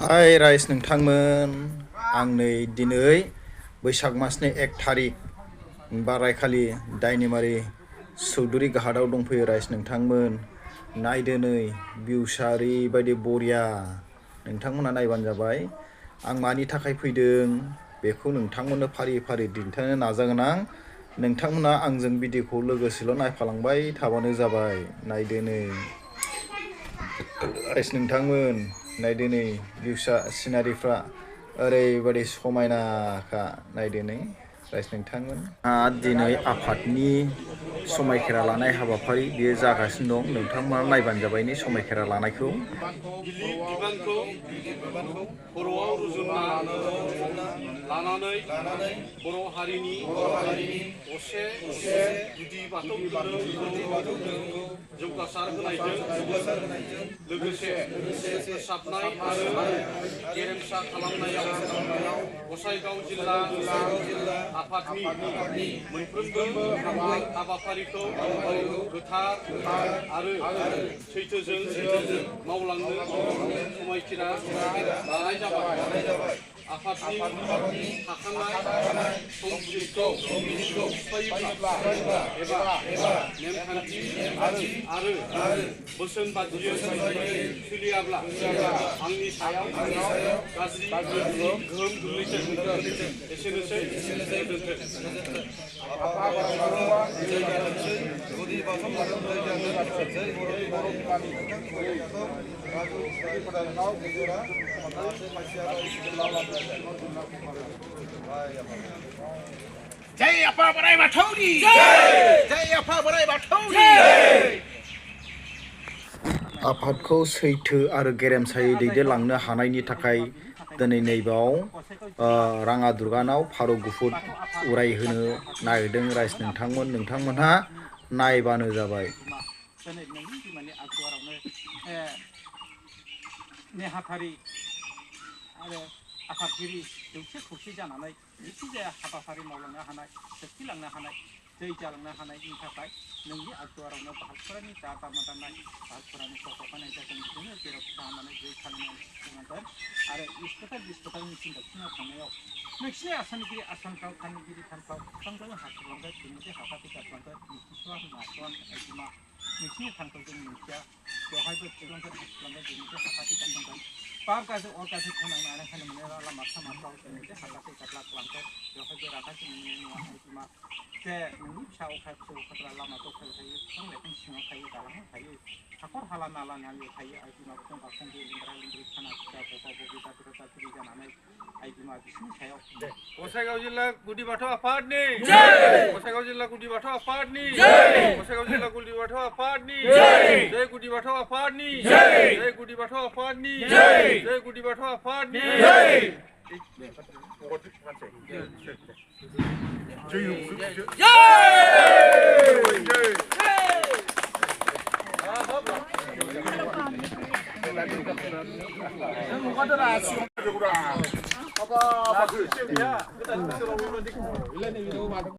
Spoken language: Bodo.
हाय राइस नोंथांमोन आं नै दिनै बैसाग मासनि 1 तारिख बारायखालि दाइनिमारि चौधुरी घाटआव दंफैयो राइस नोंथांमोन नायदो नै भिउसा ओरैबायदि बरिया नोंथांमोना नायबानो जाबाय आं मानि थाखाय फैदों बेखौ नोंथांमोननो फारि फारि दिन्थिनो नाजागोन आं नोंथांमोना आंजों भिडिअखौ लोगोसेल' नायफालांबाय थाबानो जाबाय नायदो नै राइस नोंथांमोन नायदो नै भिउसा सिनारिफ्रा ओरैबायदि समायनाखा नायदो नै राइस नोंथांमोन दिनै आफादनि समायखेरा लानाय हाबाफारि बेयो जागासिनो दं नोंथांमोना नायबानो जाबाय नि समायखेरा लानायखौ गिलिर बिबानखौ खर'आव रुजुनना लानानै बर' हारिनि असे गुदि बाथौ धोरोमखौ जौगासार होनायजों लोगोसे फोसाबनाय आरो गेरेमसा खालामनायाव गसाइगाव जिल्ला आफादनि मोनफ्रोमबो हाबाफारिखौ गोथार आरो सैथोजों मावलांनो समायखिरा लानाय जाबाय आफादनि थाखानाय संबिजिरखौ सिफायोब्ला एबा नेमखान्थि आरो बोसोन बादियै सोलियाब्ला आंनि सायाव गाज्रि गोहोम गोग्लैथों एसेनोसै गोजोन्थों जय अप्पा बोराइ बाथौनि जय अप्पा बोराइ बाथौनि आफादखौ सैथो आरो गेरेमसायै दैदेनलांनो हानायनि थाखाय दिनै नैबाव राङा दुर्गानाव फारौ गुफुर उरायहोनो नागिरदों राइस नोंथांमोनहा नायबानो जाबाय नेहाथारि आरो आफादगिरि जौसे खौसे जानानै जायखिजाया हाबाफारि मावलांनो हानाय सोरखिलांनो हानाय जै जालांनो हानायनि थाखाय नोंनि आगुवारावनो भारतफोरनि दामादानाय भारतफोरानि सफानाय जागोन बिदिनो जेराव खालामनानै जै खालामनांगोन आरो इस्पताल बिस्पताल मिथिं दावथिङाव थांनायाव नोंसिनि आसामगिरि आसामफ्राव थानगिरि थानफ्राव बिफांजों हासुलांगोन बिनिफ्राय हाबाफारि गारलांगोन मिथिस'वा मास'वा बिमा नोंसिनि थानखौ जों मिथिया बेवहायबो थिलांगोन हासुलांगोन बिनिफ्राय हाबाफारि गारलांगोन बार गाज्रि अर गाज्रि फोनांनानै होनो मोननाय लामा सामाफ्राव बिनिफ्राय हाबाफारि गारलांगोन बेवहायबो रागा जोंनो मोननाय नङा बिमा जे नोंनि फिसा फिसौफोरा लामा दखायाव थायो बिफां लाइफां सिङाव थायो दालाङाव थायो हाखर हाला नाला नालियाव थायो आइ बिमाफोरजों बारसंगि लिंग्रा लिंग्रि खाना फिसा बबा बबि दादुरा दादुरि जानानै आइ बिमा बिसोरनि सायाव गसाइगाव जिल्ला गुदि बाथौ आफादनि गसाइगाव जिल्ला गुदि बाथौ आफादनि गसाइगाव जिल्ला गुदि बाथौ आफादनि जय गुदि बाथौ आफादनि जय गुदि बाथौ आफादनि जय गुदि बाथौ आफादनि जय